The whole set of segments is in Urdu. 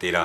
13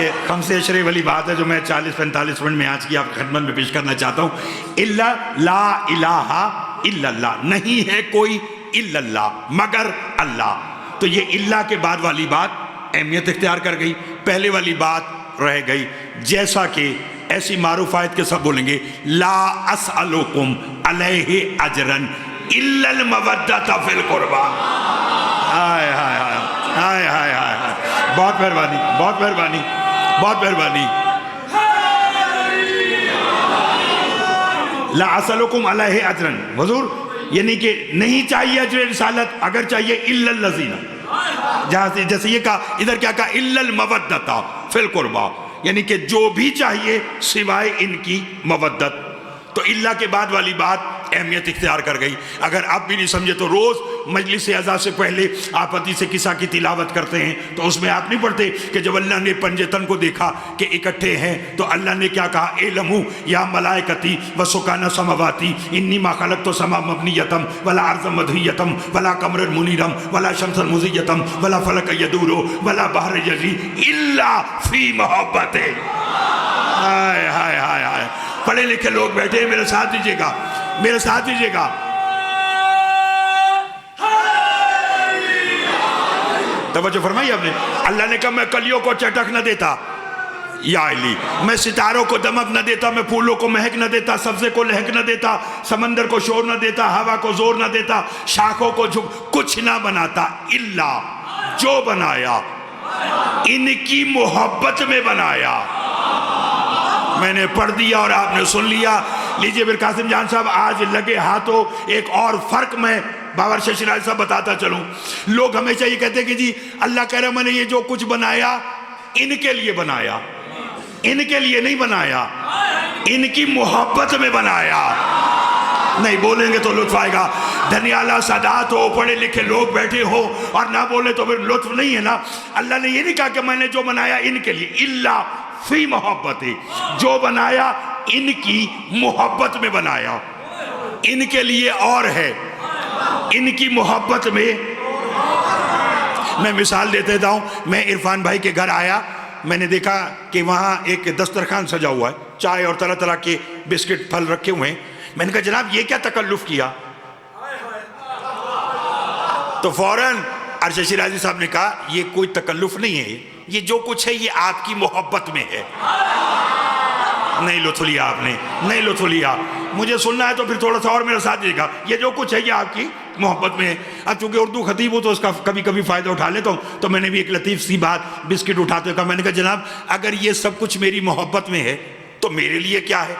یہ خمسے اشرے والی بات ہے جو میں 40-45 منٹ میں آج کی آپ خدمت میں پیش کرنا چاہتا ہوں. الا لا الہ الا اللہ, نہیں ہے کوئی الا اللہ مگر اللہ. تو یہ اللہ کے بعد والی بات اہمیت اختیار کر گئی, پہلے والی بات رہ گئی. جیسا کہ ایسی معروف آیت کے سب بولیں گے لا اسألکم علیہ اجرن الا المودۃ فی القربی. ہائے ہائے ہائے ہائے ہائے ہائے, بہت مہربانی, بہت مہربانی, بہت مہربانی. لا اسألکم علیہ اجرن, حضور یعنی کہ نہیں چاہیے اجر رسالت, اگر چاہیے الا الذین, جیسے یہ کہا ادھر کیا کہا الا المودۃ فی القربی, یعنی کہ جو بھی چاہیے سوائے ان کی مودت. تو اللہ کے بعد والی بات اہمیت اختیار کر گئی. اگر آپ بھی نہیں سمجھے تو روز مجلس اعزاء سے پہلے آپ حدیث قصہ کی تلاوت کرتے ہیں تو اس میں آپ نہیں پڑھتے کہ جب اللہ نے پنجتن کو دیکھا کہ اکٹھے ہیں تو اللہ نے کیا کہا اعلموا یا ملائکتی و سکان سماواتی انی ما خلقت سما مبنیتم ولا ارض مدھیتم ولا قمر منیرم ولا شمس مزیتم ولا فلک یدور ولا بحر یجری الا فی محبت. ہائے ہائے ہائے ہائے, پڑھے لکھے لوگ بیٹھے ہیں, میرے ساتھ دیجئے گا, میرے ساتھ دیجئے گا. توجہ فرمائی آپ نے. اللہ نے کہا میں کلیوں کو چٹک نہ دیتا یا علی, میں ستاروں کو دمک نہ دیتا, میں پھولوں کو مہک نہ دیتا, سبزے کو لہک نہ دیتا, سمندر کو شور نہ دیتا, ہوا کو زور نہ دیتا, شاخوں کو کچھ نہ بناتا, الا جو بنایا ان کی محبت میں بنایا. میں نے پڑھ دیا اور آپ نے سن لیا. لیجئے پھر قاسم جان صاحب آج لگے ہاتھوں ایک اور فرق میں باور شاہ شیرازی صاحب بتاتا چلوں. لوگ ہمیشہ یہ کہتے ہیں کہ جی اللہ کہہ رہا میں نے یہ جو کچھ بنایا ان کے لیے بنایا, ان کے لیے نہیں بنایا, ان کی محبت میں بنایا. نہیں بولیں گے تو لطف آئے گا. دھنیالہ سادات ہو, پڑھے لکھے لوگ بیٹھے ہو اور نہ بولے تو پھر لطف نہیں ہے نا. اللہ نے یہ نہیں کہا کہ میں نے جو بنایا ان کے لیے, الا فی محبت, جو بنایا ان کی محبت میں بنایا. ان کے لیے اور ہے, ان کی محبت میں. میں مثال دیتے ہوں, میں عرفان بھائی کے گھر آیا, میں نے دیکھا کہ وہاں ایک دسترخوان سجا ہوا ہے, چائے اور طرح طرح کے بسکٹ پھل رکھے ہوئے ہیں. میں نے کہا جناب یہ کیا تکلف کیا؟ تو فوراً ارشد شیرازی صاحب نے کہا یہ کوئی تکلف نہیں ہے, یہ جو کچھ ہے یہ آپ کی محبت میں ہے. نہیں لطف لیا آپ نے, نہیں لطف لیا. مجھے سننا ہے تو پھر تھوڑا سا اور میرے ساتھ دیکھا, یہ جو کچھ ہے یہ آپ کی محبت میں ہے. اب چونکہ اردو خطیب ہوں تو اس کا کبھی کبھی فائدہ اٹھا لیتا ہوں, تو میں نے بھی ایک لطیف سی بات بسکٹ اٹھاتے کہا, میں نے کہا جناب اگر یہ سب کچھ میری محبت میں ہے تو میرے لیے کیا ہے؟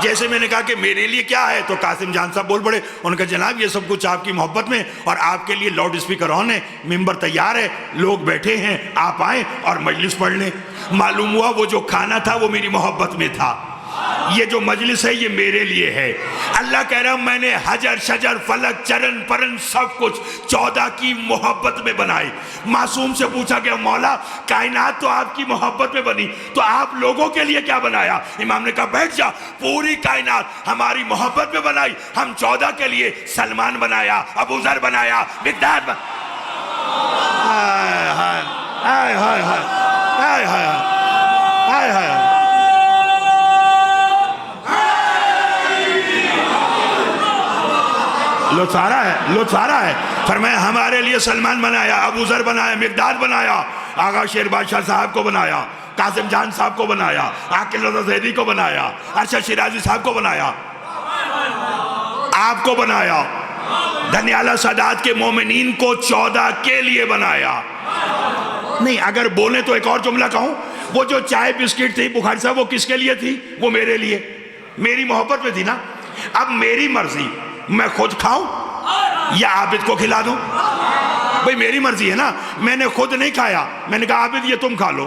جیسے میں نے کہا کہ میرے لیے کیا ہے تو قاسم جان صاحب بول پڑے, ان کا جناب یہ سب کچھ آپ کی محبت میں, اور آپ کے لیے لاؤڈ اسپیکر آن ہے, ممبر تیار ہے, لوگ بیٹھے ہیں, آپ آئیں اور مجلس پڑھ لیں. معلوم ہوا وہ جو کھانا تھا وہ میری محبت میں تھا, یہ جو مجلس ہے یہ میرے لیے ہے. اللہ کہہ رہا میں نے حجر شجر فلک چرن پرن سب کچھ 14 کی محبت میں بنائی. معصوم سے پوچھا گیا مولا کائنات تو آپ کی محبت میں بنی, تو آپ لوگوں کے لیے کیا بنایا؟ امام نے کہا بیٹھ جا, پوری کائنات ہماری محبت میں بنائی. ہم 14 کے لیے سلمان بنایا, ابو ذر بنایا, مقداد ہائے ہائے ہائے ہائے ہائے ہائے ہائے ہائے. لطف آ رہا ہے, لطف آ رہا ہے. فرمایا ہمارے لیے سلمان بنایا, ابو ذر بنایا, مقداد بنایا, آغا شیر بادشاہ صاحب کو بنایا, قاسم جان صاحب کو بنایا, عاقل رضا زیدی کو بنایا, ارشد شیرازی صاحب کو بنایا, آپ کو بنایا, دھنیالہ سادات کے مومنین کو 14 کے لیے بنایا. نہیں اگر بولیں تو ایک اور جملہ کہوں, وہ جو چائے بسکٹ تھی بخاری صاحب وہ کس کے لیے تھی؟ وہ میرے لیے, میری محبت میں تھی نا. اب میری مرضی میں خود کھاؤں یا عابد کو کھلا دوں؟ بھئی میری مرضی ہے نا, میں نے خود نہیں کھایا, میں نے کہا عابد یہ تم کھا لو.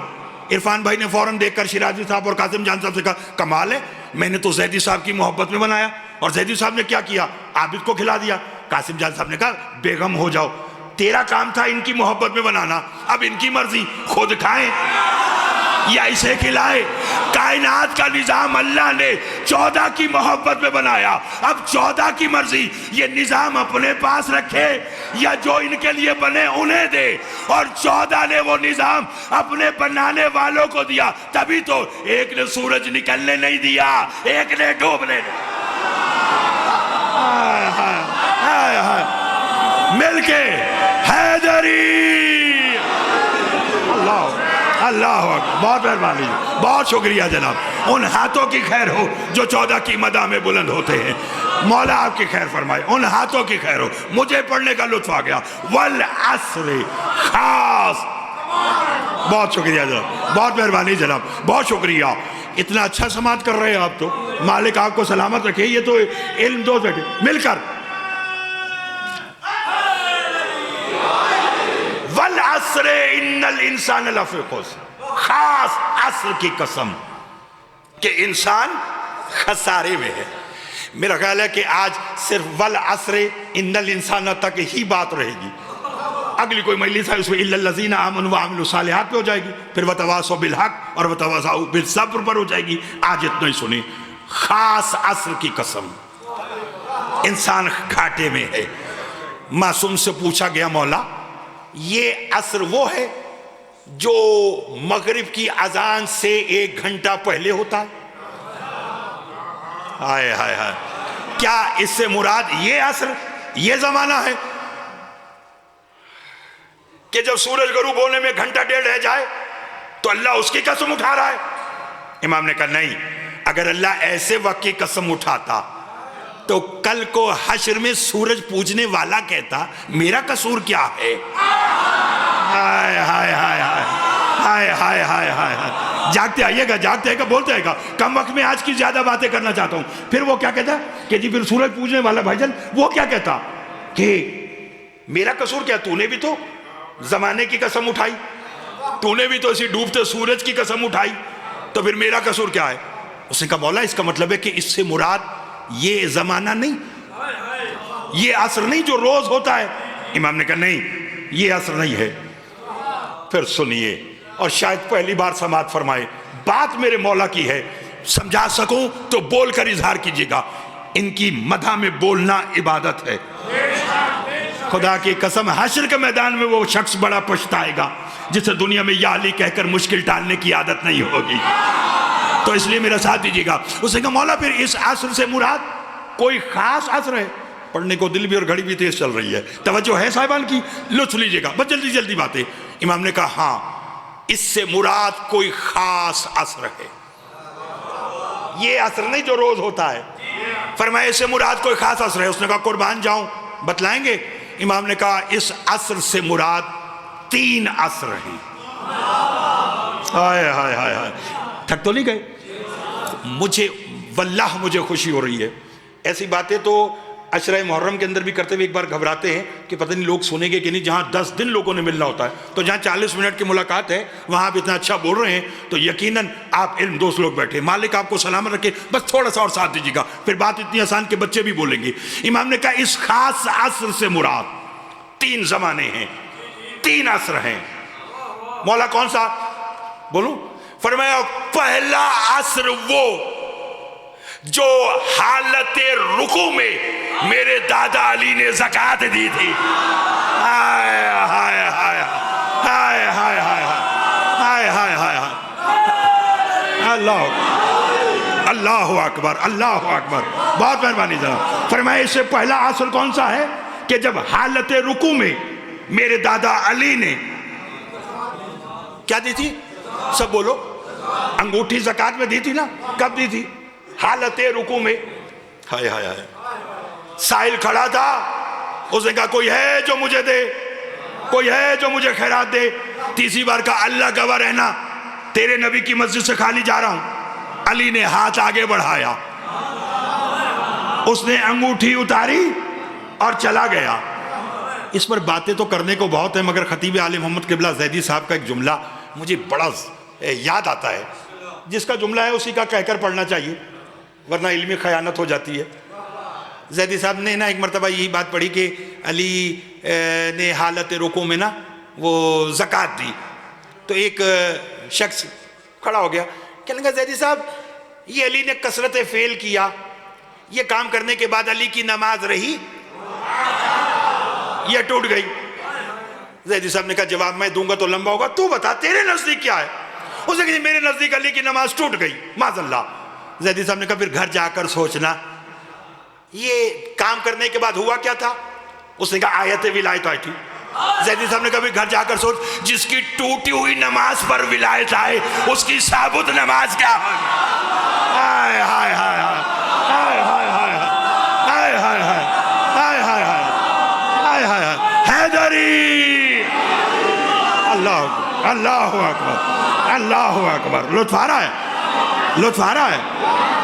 عرفان بھائی نے فوراً دیکھ کر شیرازی صاحب اور قاسم جان صاحب سے کہا کمال ہے, میں نے تو زیدی صاحب کی محبت میں بنایا, اور زیدی صاحب نے کیا کیا؟ عابد کو کھلا دیا. قاسم جان صاحب نے کہا بیغم ہو جاؤ, تیرا کام تھا ان کی محبت میں بنانا, اب ان کی مرضی, خود کھائیں یا اسے کھلائے؟ کائنات کا نظام اللہ نے 14 کی محبت میں بنایا، اب 14 کی مرضی، یہ نظام اپنے پاس رکھے یا جو ان کے لیے بنے انہیں دے، اور 14 نے وہ نظام اپنے بنانے والوں کو دیا، تبھی تو ایک نے سورج نکلنے نہیں دیا، ایک نے ڈوبنے نہیں۔ مل کے حیدری، اللہ اکبر، بہت مہربانی، بہت شکریہ جناب۔ ان ہاتھوں کی خیر ہو جو 14 کی مدح میں بلند ہوتے ہیں، مولا آپ کی خیر فرمائے، ان ہاتھوں کی خیر ہو۔ مجھے پڑھنے کا لطف آ گیا، والعصر خاص، بہت شکریہ جناب، بہت مہربانی جناب، بہت شکریہ۔ اتنا اچھا سماعت کر رہے ہیں آپ، تو مالک آپ کو سلامت رکھے۔ یہ تو علم دو بیٹے مل کر، والعصر ان الانسان لفی خسر، خاص عصر کی قسم کہ انسان خسارے میں ہے۔ میرا خیال ہے کہ آج صرف والعصر ان الانسان تک ہی بات رہے گی، اگلی کوئی مجلس ہے اس میں الا الذین آمنوا وعملوا الصالحات پہ ہو جائے گی، پھر وتواصوا بالحق اور وتواصوا بالصبر پر ہو جائے گی۔ آج اتنا ہی سنیں، خاص عصر کی قسم، انسان گھاٹے میں ہے۔ معصوم سے پوچھا گیا، مولا یہ عصر وہ ہے جو مغرب کی اذان سے 1 گھنٹہ پہلے ہوتا ہے؟ ہائے ہائے ہائے، کیا اس سے مراد یہ عصر، یہ زمانہ ہے کہ جب سورج غروب ہونے میں گھنٹہ ڈیڑھ رہ جائے تو اللہ اس کی قسم اٹھا رہا ہے؟ امام نے کہا نہیں، اگر اللہ ایسے وقت کی قسم اٹھاتا تو کل کو حشر میں سورج پوجنے والا کہتا میرا قصور کیا ہے؟ ہائے ہائے ہائے ہائے ہائے ہائے ہائے ہائے، جاگتے آئیے گا، جاگتے آئیے گا، بولتے آئیے گا۔ کم وقت میں آج کی زیادہ باتیں کرنا چاہتا ہوں۔ پھر وہ کیا کہتا کہ جی پھر سورج پوجنے والا بھائی جان وہ کیا کہتا کہ میرا قصور کیا؟ تو نے بھی تو زمانے کی قسم اٹھائی، تو نے بھی تو اسی ڈوبتے سورج کی قسم اٹھائی، تو پھر میرا قصور کیا ہے؟ اس نے کہا مولا اس کا مطلب ہے کہ اس سے مراد یہ زمانہ نہیں، یہ عصر نہیں جو روز ہوتا ہے۔ امام نے کہا نہیں، یہ عصر نہیں ہے۔ پھر سنیے، اور شاید پہلی بار سماعت فرمائے، بات میرے مولا کی ہے، سمجھا سکوں تو بول کر اظہار کیجیے گا۔ ان کی مدح میں بولنا عبادت ہے۔ خدا کی قسم حشر کے میدان میں وہ شخص بڑا پچھتائے گا جسے دنیا میں یا علی کہہ کر مشکل ٹالنے کی عادت نہیں ہوگی۔ تو اس لیے میرا ساتھ دیجیے گا۔ اس نے کہا مولا پھر اس عصر سے مراد کوئی خاص عصر ہے؟ پڑھنے کو دل بھی اور گھڑی بھی تیز چل رہی ہے، توجہ ہے صاحبان کی، لطف لیجیے گا، بس جلدی جلدی باتیں۔ امام نے کہا ہاں، اس سے مراد کوئی خاص عصر ہے، یہ عصر نہیں جو روز ہوتا ہے۔ فرمایا اس سے مراد کوئی خاص عصر ہے۔ اس نے کہا قربان جاؤں، بتلائیں گے؟ امام نے کہا اس عصر سے مراد 3 عصر ہیں۔ ہائے ہائے ہائے ہائے، تھک تو نہیں گئے؟ مجھے واللہ مجھے خوشی ہو رہی ہے۔ ایسی باتیں تو عشرہ محرم کے اندر بھی کرتے ہوئے ایک بار گھبراتے ہیں کہ پتہ نہیں لوگ سنیں گے کہ نہیں۔ جہاں 10 دن لوگوں نے ملنا ہوتا ہے، تو جہاں 40 منٹ کی ملاقات ہے وہاں آپ اتنا اچھا بول رہے ہیں تو یقیناً آپ علم دوست لوگ بیٹھے، مالک آپ کو سلامت رکھے، بس تھوڑا سا اور ساتھ دیجیے گا، پھر بات اتنی آسان کہ بچے بھی بولیں گے۔ امام نے کہا اس خاص عصر سے مراد 3 زمانے ہیں، 3 عصر ہیں۔ مولا کون سا بولوں؟ فرمایا پہلا عصر وہ جو حالت رکوع میں میرے دادا علی نے زکوٰۃ دی تھی۔ ہائے ہائے ہائے ہائے ہائے ہائے ہائے ہائے ہائے، اللہ اکبر، اللہ اکبر، بہت مہربانی جناب۔ فرمایا اس سے پہلا عصر کون سا ہے کہ جب حالت رکوع میں میرے دادا علی نے کیا دی تھی؟ سب بولو، انگوٹھی زکوٰۃ میں دی تھی نا؟ کب دی تھی؟ حالت رکوع میں۔ ہائے ہائے ہائے، سائل کھڑا تھا، اس نے کہا کوئی ہے جو مجھے دے، کوئی ہے جو مجھے خیرات دے۔ تیسری بار کہا اللہ گواہ رہنا تیرے نبی کی مسجد سے خالی جا رہا ہوں۔ علی نے ہاتھ آگے بڑھایا، اس نے انگوٹھی اتاری اور چلا گیا۔ اس پر باتیں تو کرنے کو بہت ہیں، مگر خطیب عالم محمد قبلہ زیدی صاحب کا ایک جملہ مجھے بڑا یاد آتا ہے۔ جس کا جملہ ہے اسی کا کہہ کر پڑھنا چاہیے ورنہ علمی خیانت ہو جاتی ہے۔ زیدی صاحب نے نا ایک مرتبہ یہی بات پڑھی کہ علی نے حالت رکوع میں نا وہ زکوٰۃ دی، تو ایک شخص کھڑا ہو گیا، کہنے لگا زیدی صاحب یہ علی نے کثرت فعل کیا، یہ کام کرنے کے بعد علی کی نماز رہی یہ ٹوٹ گئی؟ زیدی صاحب نے کہا جواب میں دوں گا تو لمبا ہوگا، تو بتا تیرے نزدیک کیا ہے؟ اس نے کہا میرے نزدیک علی کی نماز ٹوٹ گئی معاذ اللہ۔ زیدی صاحب نے کہا پھر گھر جا کر سوچنا یہ کام کرنے کے بعد ہوا کیا تھا؟ اس نے کہا آیت ولایت آئی تھی۔ زیدی صاحب نے کہا پھر گھر جا کر سوچ جس کی ٹوٹی ہوئی نماز پر ولایت آئے اس کی ثابت نماز کیا ہوگی؟ ہائے ہائے ہائے ہائے ہائے ہائے ہائے ہائے ہائے ہائے ہائے ہائے ہائے حیدری، اللہ اللہ اکبر اللہ اکبر۔ لطف آ رہا ہے، لطف آ رہا ہے،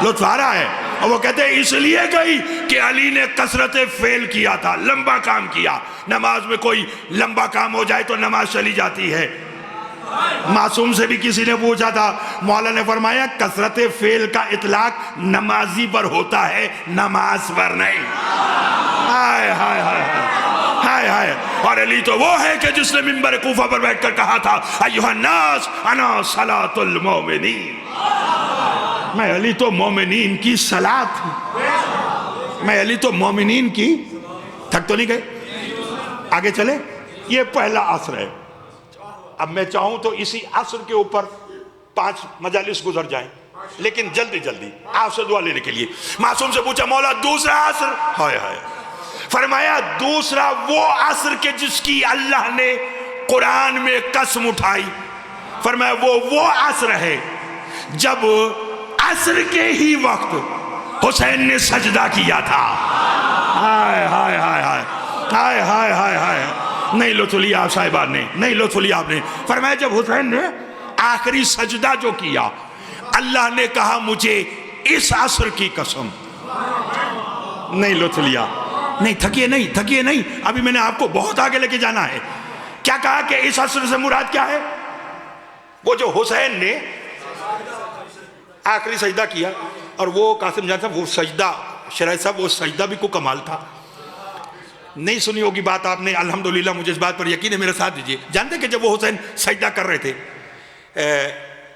لطف آ رہا ہے۔ اور وہ کہتے ہیں اس لیے گئی کہ علی نے کثرت فعل کیا تھا، لمبا کام کیا۔ نماز میں کوئی لمبا کام ہو جائے تو نماز چلی جاتی ہے۔ معصوم سے بھی کسی نے پوچھا تھا، مولا نے فرمایا کثرت فعل کا اطلاق نمازی پر ہوتا ہے، نماز پر نہیں۔ ہائے ہائے ہائے ہائے ہائے۔ اور علی تو وہ ہے کہ جس نے منبر کوفہ پر بیٹھ کر کہا تھا ایھا الناس انا صلاۃ المؤمنین، میں علی تو مومنین کی صلاۃ ہوں، میں علی تو مومنین کی۔ تھک تو نہیں گئے؟ آگے چلے۔ یہ پہلا عصر ہے۔ اب میں چاہوں تو اسی عصر کے اوپر 5 مجالس گزر جائیں، لیکن جلدی جلدی آپ سے دعا لینے کے لیے۔ معصوم سے پوچھا مولا دوسرا عصر؟ ہائے ہائے۔ فرمایا دوسرا وہ عصر کے جس کی اللہ نے قرآن میں قسم اٹھائی، فرمایا وہ عصر ہے جب عصر کے ہی وقت حسین نے سجدہ کیا تھا۔ ہائے ہائے ہائے ہائے ہائے ہائے ہائے ہائے۔ نہیں لطف لیا آپ صاحبان نے، نہیں لطف لیا آپ نے۔ فرمایا جب حسین نے آخری سجدہ جو کیا، اللہ نے کہا مجھے اس عصر کی قسم۔ نہیں لطف لیا، نہیں تھکیے نہیں تھکیے نہیں، ابھی میں نے آپ کو بہت آگے لے کے جانا ہے۔ کیا کہا کہ اس عصر سے مراد کیا ہے؟ وہ جو حسین نے آخری سجدہ کیا، اور وہ قاسم جان صاحب وہ سجدہ، شرائط صاحب وہ سجدہ بھی کو کمال تھا۔ نہیں سنی ہوگی بات آپ نے، الحمدللہ مجھے اس بات پر یقین ہے، میرے ساتھ دیجئے۔ جانتے کہ جب وہ حسین سجدہ کر رہے تھے،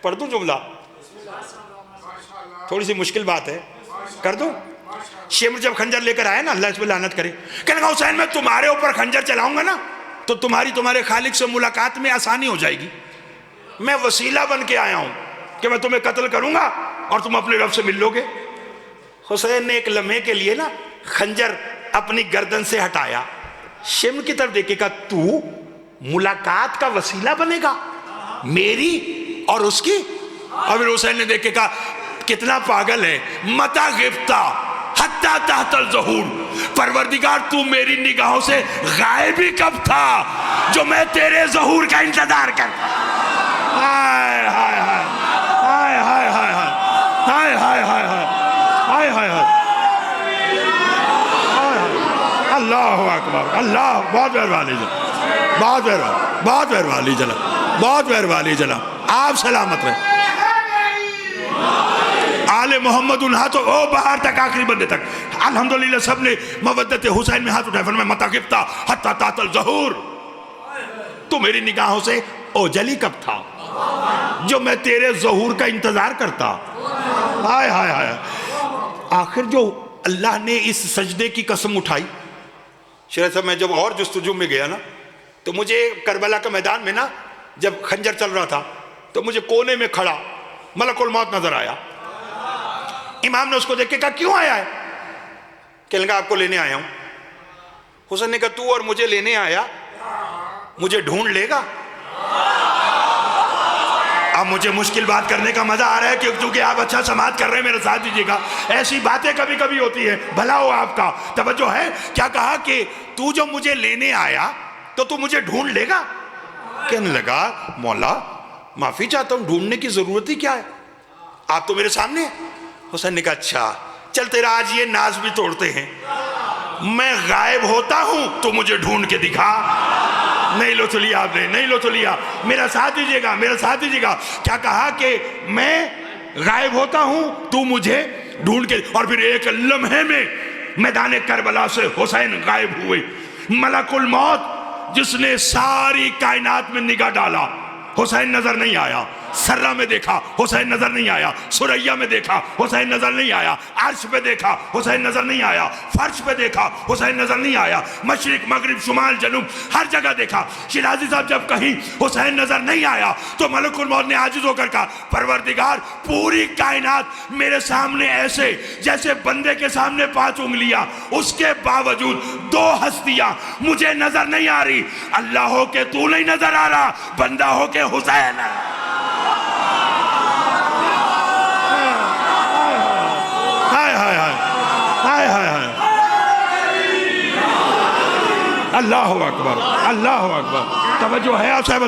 پڑھ دوں جملہ؟ تھوڑی سی مشکل بات ہے، کر دوں؟ شمر جب خنجر لے کر آئے نا، اللہ اس پہ لعنت کرے، کہنے لگا حسین میں تمہارے اوپر خنجر چلاؤں گا نا تو تمہارے خالق سے ملاقات میں آسانی ہو جائے گی۔ میں وسیلہ بن کے آیا ہوں کہ میں تمہیں قتل کروں گا اور تم اپنے رب سے مل لو گے۔ حسین نے ایک لمحے کے لیے نا خنجر اپنی گردن سے ہٹایا، شمر کی طرف دیکھے کہا تو ملاقات کا وسیلہ بنے گا میری اور اس کی؟ اور پھر حسین نے دیکھے کہا کتنا پاگل ہے، متا غبتا حتی تحت الظہور، پروردگار تو میری نگاہوں سے غائب ہی کب تھا جو میں تیرے ظہور کا انتظار کرتا۔ ہائے ہائے ہائے ہائے ہائے ہائے ہائے ہائے ہائے ہائے ہائے ہائے۔ اللہ اکبر، اللہ بہت مہربانی جناب، بہت مہربانی، بہت مہربانی جناب، بہت مہربانی جناب، آپ سلامت رہیں۔ آل محمد انہا تو او باہر تک، آخری بندے تک الحمدللہ سب نے مودت حسین میں ہاتھ اٹھائے، فرمایا متا غبتا حتی تحت الظہور، تو میری نگاہوں سے اوجلی کب تھا جو میں تیرے ظہور کا انتظار کرتا۔ ہائے ہائے ہائے۔ آخر جو اللہ نے اس سجدے کی قسم اٹھائی، شیخ صاحب میں جب اور جستجو میں گیا نا تو مجھے کربلا کا میدان میں نا جب خنجر چل رہا تھا تو مجھے کونے میں کھڑا ملک الموت نظر آیا۔ امام نے اس کو دیکھ کے کہا کیوں آیا ہے؟ کہنے لگا آپ کو لینے آیا ہوں۔ حسین نے کہا تو اور مجھے لینے آیا، مجھے ڈھونڈ لے گا؟ اب مجھے مشکل بات کرنے کا مزہ آ رہا ہے کیونکہ آپ اچھا سماعت کر رہے ہیں، میرے ساتھ دیجیے گا، ایسی باتیں کبھی کبھی ہوتی ہیں، بھلا ہو آپ کا، توجہ ہے۔ کیا کہا کہ تو جو مجھے لینے آیا تو تو مجھے ڈھونڈ لے گا؟ کہنے لگا مولا معافی چاہتا ہوں، ڈھونڈنے کی ضرورت ہی کیا ہے، آپ تو میرے سامنے ہیں۔ حسین نے کہا اچھا چل تیرا آج یہ ناز بھی توڑتے ہیں، میں غائب ہوتا ہوں تو مجھے ڈھونڈ کے دکھا۔ نہیں لو تو لیا آپ نے، نہیں لو تو لیا، میرا ساتھ دیجئے گا، میرا ساتھ دیجئے گا۔ کیا کہا کہ میں غائب ہوتا ہوں تو مجھے ڈھونڈ کے، اور پھر ایک لمحے میں میدان کربلا سے حسین غائب ہوئے۔ ملک الموت جس نے ساری کائنات میں نگاہ ڈالا، حسین نظر نہیں آیا، سرہ میں دیکھا حسین نظر نہیں آیا، سریہ میں دیکھا حسین نظر نہیں آیا، عرش پہ دیکھا حسین نظر نہیں آیا، فرش پہ دیکھا حسین نظر نہیں آیا، مشرق مغرب شمال جنوب ہر جگہ دیکھا۔ شیرازی صاحب جب کہیں حسین نظر نہیں آیا تو ملک الموت نے عاجز ہو کر کہا پروردگار پوری کائنات میرے سامنے ایسے جیسے بندے کے سامنے 5 انگلیاں، اس کے باوجود 2 ہستیاں مجھے نظر نہیں آ رہی، اللہ ہو کہ تو نہیں نظر آ رہا، بندہ ہو کہ حسین ہے۔ ہائے ہائے ہائے ہائے ہائے ہائے، اللہ اکبر اللہ اکبر۔ توجہ ہے آپ صاحب،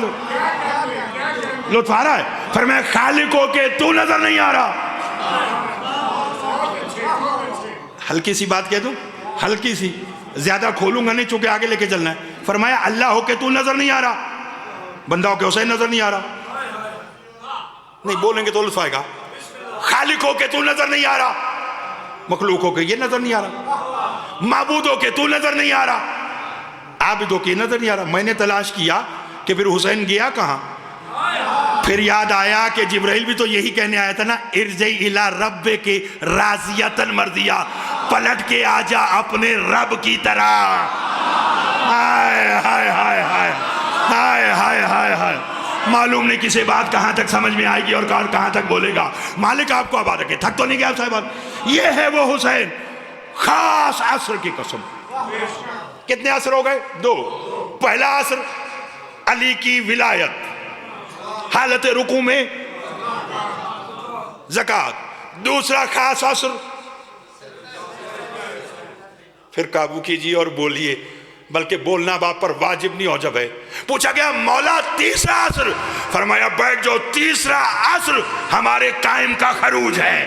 لطف آ رہا ہے؟ فرمایا خالق ہو کہ تو نظر نہیں آ رہا۔ ہلکی سی بات کہہ دوں، ہلکی سی، زیادہ کھولوں گا نہیں چونکہ آگے لے کے چلنا ہے۔ فرمایا اللہ ہو کہ تو نظر نہیں آ رہا، بندہ ہو کہ حسین نظر نہیں آ رہا۔ نہیں بولیں گے تو لطف آئے گا۔ خالق ہو کہ تو نظر نہیں آ رہا، مخلوق ہو کہ یہ نظر نہیں آ رہا، معبود ہو کہ تو نظر نہیں آ رہا، عابد ہو کہ نظر نہیں آ رہا۔ میں نے تلاش کیا کہ پھر حسین گیا کہاں؟ پھر یاد آیا کہ جبرائیل بھی تو یہی کہنے آیا تھا نا، ارجعی الی ربک راضیۃ مرضیہ، پلٹ کے آجا اپنے رب کی طرح۔ ہائے ہائے ہائے ہائے ہائے ہائے ہائے ہائے، معلوم نہیں کسی بات کہاں تک سمجھ میں آئے گی اور کہاں تک بولے گا۔ مالک آپ کو آباد رکھے۔ تھک تو نہیں گیا آپ صاحبان؟ یہ ہے وہ حسین، خاص عصر کی قسم۔ کتنے عصر ہو گئے؟ 2۔ پہلا عصر علی کی ولایت، حالت رکوع میں زکوٰۃ۔ دوسرا خاص عصر، پھر قابو کیجئے اور بولیے، بلکہ بولنا باپ پر واجب نہیں واجب ہے۔ پوچھا گیا مولا تیسرا عصر، فرمایا بیٹھ جو تیسرا عصر ہمارے قائم کا خروج ہے۔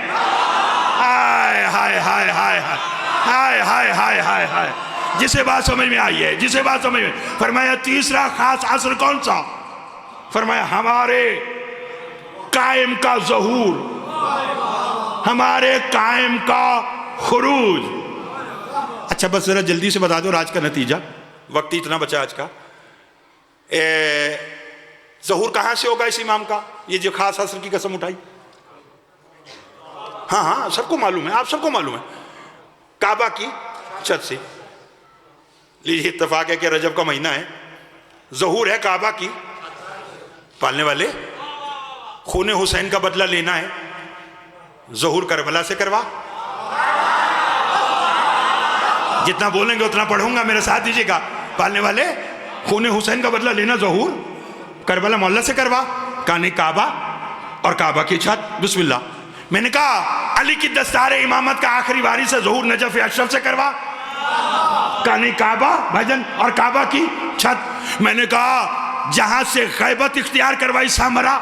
ہائے ہائے ہائے ہائے ہائے ہائے ہائے ہائے ہائے، جسے بات سمجھ میں آئی ہے، جسے بات سمجھ میں، فرمایا تیسرا خاص عصر کون سا؟ فرمایا ہمارے قائم کا ظہور، ہمارے قائم کا خروج۔ اچھا بس ذرا جلدی سے بتا دو آج کا نتیجہ، وقت اتنا بچا آج کا۔ ظہور کہاں سے ہوگا اس امام کا؟ یہ جو خاص عصر کی قسم اٹھائی، ہاں ہاں سب کو معلوم ہے، آپ سب کو معلوم ہے، کعبہ کی چھت سے۔ لیجیے اتفاق ہے کہ رجب کا مہینہ ہے، ظہور ہے کعبہ کی، پالنے والے خون حسین کا بدلہ لینا ہے، ظہور کربلا سے کروا۔ جتنا بولیں گے اتنا پڑھوں گا، میرے ساتھ دیجیے گا۔ پالنے والے خون حسین کا بدلہ لینا ظہور کربلا محلہ سے کروا، کہانی کعبہ اور کعبہ کی چھت۔ بسم اللہ۔ میں نے کہا علی کی دستار امامت کا آخری وارث ہے، ظہور نجف اشرف سے کروا، کہانی کعبہ بھجن اور کعبہ کی چھت۔ میں نے کہا جہاں سے غیبت اختیار کروائی سامرا،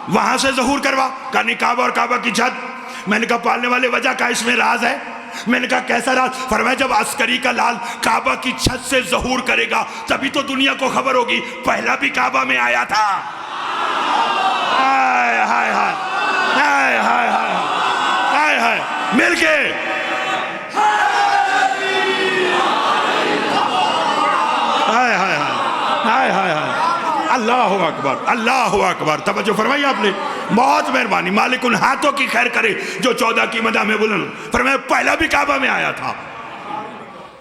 وہاں سے ظہور کروا، کہانی کعبہ اور کعبہ کی چھت۔ میں نے کہا پالنے والے وجہ کا اس میں راز ہے؟ میں نے کہا کیسا راز؟ فرمایا جب عسکری کا لال کعبہ کی چھت سے ظہور کرے گا تبھی تو دنیا کو خبر ہوگی پہلا بھی کعبہ میں آیا تھا۔ ہائے ہائے ہائے ہائے ہائے ہائے ہائے، مل کے ہائے ہائے ہائے ہائے ہائے، اللہ اکبر اللہ اکبر۔ توجہ فرمائی آپ نے، بہت مہربانی، مالک ان ہاتھوں کی خیر کرے جو 14 کی مدح میں بلند۔ فرمایا پہلا بھی کعبہ میں آیا تھا،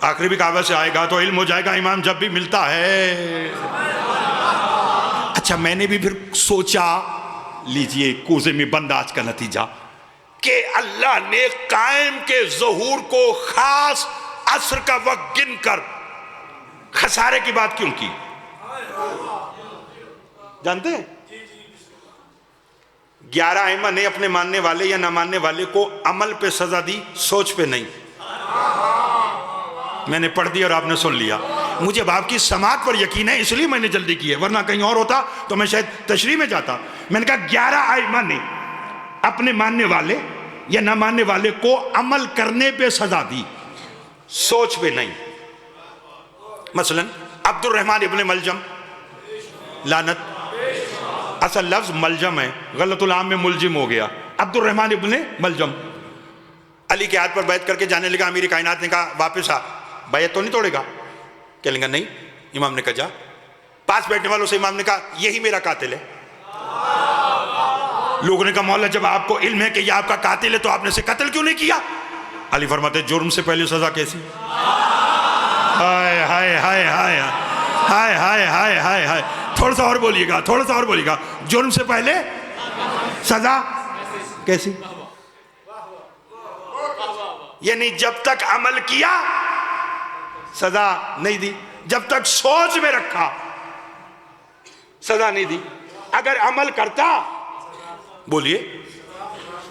آخری بھی کعبہ سے آئے گا تو علم ہو جائے گا امام جب بھی ملتا ہے۔ اچھا میں نے بھی پھر سوچا، لیجئے کوزے میں بند آج کا نتیجہ، کہ اللہ نے قائم کے ظہور کو خاص عصر کا وقت گن کر خسارے کی بات کیوں کی؟ جانتے ہیں 11 ائمہ نے اپنے ماننے والے یا نہ ماننے والے کو عمل پہ سزا دی، سوچ پہ نہیں۔ میں نے پڑھ دیا اور آپ نے سن لیا۔ مجھے اب آپ کی سماعت پر یقین ہے اس لیے میں نے جلدی کی ہے، ورنہ کہیں اور ہوتا تو میں شاید تشریح میں جاتا۔ میں نے کہا 11 ائمہ نے اپنے ماننے والے یا نہ ماننے والے کو عمل کرنے پہ سزا دی، سوچ پہ نہیں۔ مثلا عبد الرحمن ابن ملجم، لعنت، اصل لفظ ملجم ہے، غلط العام میں ملجم ہو گیا، عبد الرحمن ابن ملجم علی کے ہاتھ پر بیعت کر کے جانے لگا۔ امیر کائنات نے کہا واپس آ، بیعت تو نہیں توڑے گا؟ کہنے لگا نہیں۔ امام نے کہا جا۔ پاس بیٹھنے والوں سے امام نے کہا یہی میرا قاتل ہے، لوگوں نے کہا مولا جب آپ کو علم ہے کہ یہ آپ کا قاتل ہے تو آپ نے اسے قتل کیوں نہیں کیا؟ علی فرماتے جرم سے پہلے سزا کیسی؟ ہائے ہائے ہائے ہائے ہائے ہائے ہائے ہائے ہائے، تھوڑا سا اور بولیے گا، تھوڑا سا اور بولیے گا، جرم سے پہلے سزا کیسی؟ یعنی جب تک عمل کیا سزا نہیں دی، جب تک سوچ میں رکھا سزا نہیں دی، اگر عمل کرتا بولیے۔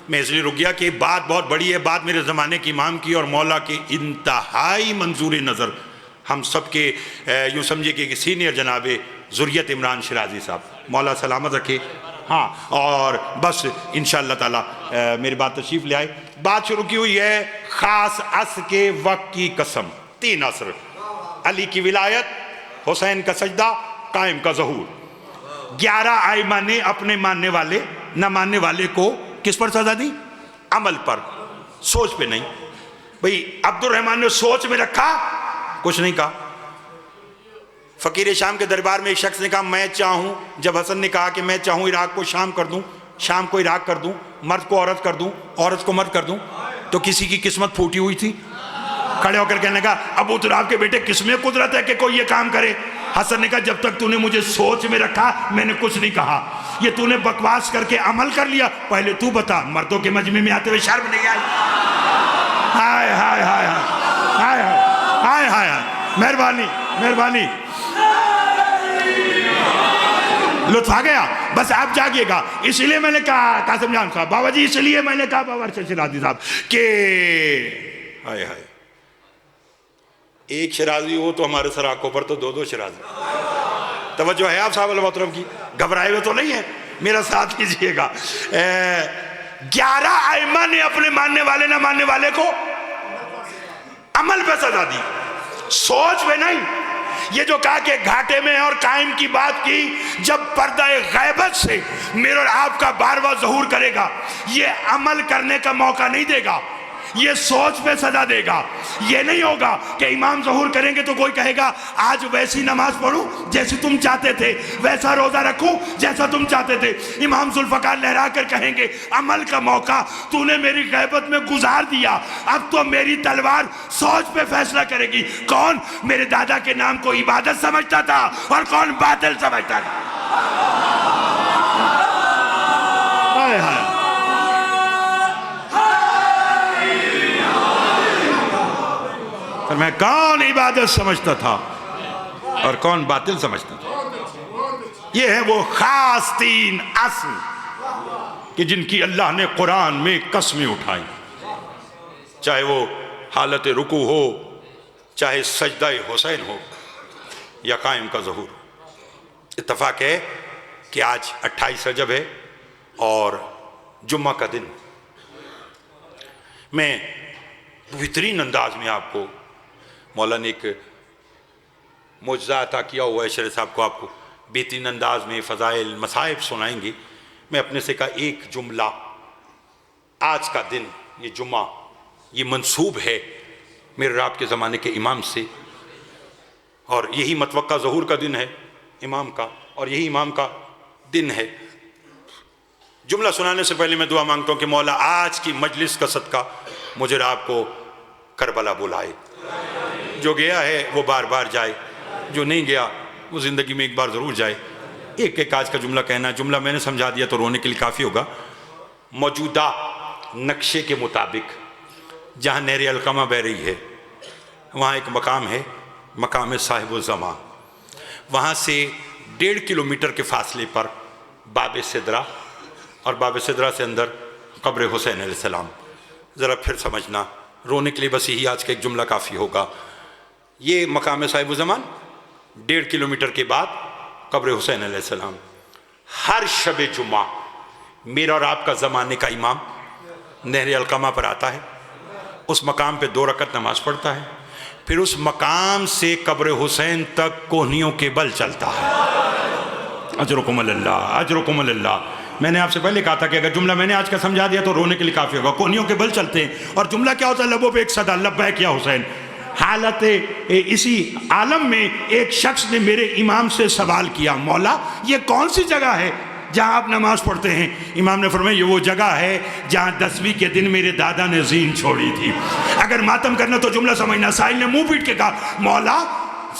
میں اس لیے رک گیا کہ بات بہت بڑی ہے، بات میرے زمانے کی امام کی اور مولا کے انتہائی منظور نظر ہم سب کے، یوں سمجھے کہ سینئر جناب ذریت عمران شرازی صاحب، مولا سلامت رکھے۔ ہاں، اور بس انشاءاللہ تعالی میری بات تشریف لے آئے۔ بات شروع کی ہوئی ہے خاص عصر کے وقت کی قسم، 3 عصر، علی کی ولایت، حسین کا سجدہ، قائم کا ظہور۔ 11 ائمہ نے اپنے ماننے والے نہ ماننے والے کو کس پر سزا دی؟ عمل پر، سوچ پہ نہیں۔ بھئی عبد الرحمن نے سوچ میں رکھا، کچھ نہیں کہا۔ فقیر شام کے دربار میں ایک شخص نے کہا میں چاہوں، جب حسن نے کہا کہ میں چاہوں عراق کو شام کر دوں، شام کو عراق کر دوں، مرد کو عورت کر دوں، عورت کو مرد کر دوں، تو کسی کی قسمت پھوٹی ہوئی تھی، کھڑے ہو کر کہنے لگا ابو تراب کے بیٹے کس میں قدرت ہے کہ کوئی یہ کام کرے؟ حسن نے کہا جب تک تو نے مجھے سوچ میں رکھا میں نے کچھ نہیں کہا، یہ تو نے بکواس کر کے عمل کر لیا، پہلے تو بتا مردوں کے مجمع میں آتے ہوئے شرم نہیں آئی؟ ہائے ہائے ہائے ہائے ہائے ہائے، مہربانی مہربانی، لطف آ گیا، بس آپ جاگیے گا۔ اس لیے میں نے کہا قاسم جان صاحب، بابا جی اس لیے میں نے کہا بابا ارشد شرازی صاحب کہ ہائے ہائے، ایک شرازی ہو تو ہمارے سر آنکھوں پر تو 2 شرازی۔ توجہ ہے آپ صاحب المحترم کی؟ گھبرائے ہوئے تو نہیں ہے، میرا ساتھ کیجئے گا۔ 11 ائمہ نے اپنے ماننے والے نہ ماننے والے کو عمل پہ سزا دی، سوچ پہ نہیں۔ یہ جو کہا کہ گھاٹے میں اور قائم کی بات کی، جب پردہ غیبت سے میرے اور آپ کا بارواں ظہور کرے گا، یہ عمل کرنے کا موقع نہیں دے گا، یہ سوچ پہ سزا دے گا۔ یہ نہیں ہوگا کہ امام ظہور کریں گے تو کوئی کہے گا آج ویسی نماز پڑھوں جیسی تم چاہتے تھے، ویسا روزہ رکھوں جیسا تم چاہتے تھے۔ امام ذوالفقار لہرا کر کہیں گے عمل کا موقع تو نے میری غیبت میں گزار دیا، اب تو میری تلوار سوچ پہ فیصلہ کرے گی، کون میرے دادا کے نام کو عبادت سمجھتا تھا اور کون باطل سمجھتا تھا۔ ہائے ہائے، میں کون عبادت سمجھتا تھا اور کون باطل سمجھتا تھا۔ یہ ہے وہ خاص 3 اصل کہ جن کی اللہ نے قرآن میں قسمیں اٹھائی، چاہے وہ حالت رکوع ہو، چاہے سجدہ حسین ہو یا قائم کا ظہور۔ اتفاق ہے کہ آج 28 رجب ہے اور جمعہ کا دن۔ میں بہترین انداز میں آپ کو مولا نے ایک معجزہ عطا کیا ہوا ہے، شریف صاحب کو آپ کو بہترین انداز میں فضائل مصائب سنائیں گے۔ میں اپنے سے کہا ایک جملہ، آج کا دن یہ جمعہ یہ منسوب ہے میرے رب کے زمانے کے امام سے، اور یہی متوقع ظہور کا دن ہے امام کا، اور یہی امام کا دن ہے۔ جملہ سنانے سے پہلے میں دعا مانگتا ہوں کہ مولا آج کی مجلس کا صدقہ مجھے رب کو کربلا بلائے، جو گیا ہے وہ بار بار جائے، جو نہیں گیا وہ زندگی میں ایک بار ضرور جائے۔ ایک آج کا جملہ کہنا، جملہ میں نے سمجھا دیا تو رونے کے لیے کافی ہوگا۔ موجودہ نقشے کے مطابق جہاں نہر علقمہ بہ رہی ہے وہاں ایک مقام ہے، مقام صاحب الزمان، وہاں سے 1.5 کلومیٹر کے فاصلے پر باب سدرہ، اور باب سدرہ سے اندر قبر حسین علیہ السلام۔ ذرا پھر سمجھنا، رونے کے لیے بس یہی آج کا ایک جملہ کافی ہوگا۔ یہ مقام صاحب الزمان 1.5 کلومیٹر کے بعد قبر حسین علیہ السلام۔ ہر شب جمعہ میرا اور آپ کا زمانے کا امام نہر علقمہ پر آتا ہے، اس مقام پہ 2 رکعت نماز پڑھتا ہے، پھر اس مقام سے قبر حسین تک کوہنیوں کے بل چلتا ہے۔ اجرکم اللہ، اجرکم اللہ۔ میں نے آپ سے پہلے کہا تھا کہ اگر جملہ میں نے آج کا سمجھا دیا تو رونے کے لیے کافی ہوگا۔ کوہنیوں کے بل چلتے ہیں، اور جملہ کیا ہوتا ہے؟ لبوں پہ ایک صدا، لبیک یا حسین۔ حالت اسی عالم میں ایک شخص نے میرے امام سے سوال کیا، مولا یہ کون سی جگہ ہے جہاں آپ نماز پڑھتے ہیں، امام نے فرمایا یہ وہ جگہ ہے جہاں 10ویں کے دن میرے دادا نے زین چھوڑی تھی۔ اگر ماتم کرنا تو جملہ سمجھنا۔ سائل نے منہ پیٹ کے کہا مولا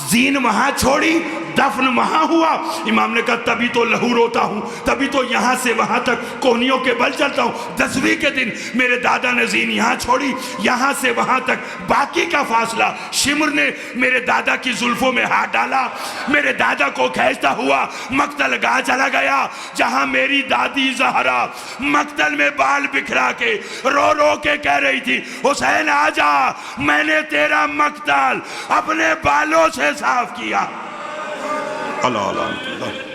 زین وہاں چھوڑی، دفن وہاں ہوا؟ امام نے کہا تبھی تو لہو روتا ہوں، تبھی تو یہاں سے وہاں تک کوہنیوں کے بل چلتا ہوں۔ 10ویں کے دن میرے دادا نے زین یہاں چھوڑی، یہاں سے وہاں تک باقی کا فاصلہ شمر نے میرے دادا کی زلفوں میں ہاتھ ڈالا، میرے دادا کو کھینچتا ہوا مقتل گاہ چلا گیا، جہاں میری دادی زہرا مقتل میں بال بکھرا کے رو رو کے کہہ رہی تھی حسین آجا، میں نے تیرا مقتل اپنے بالوں سے صاف کیا۔ اللہ اللہ اللہ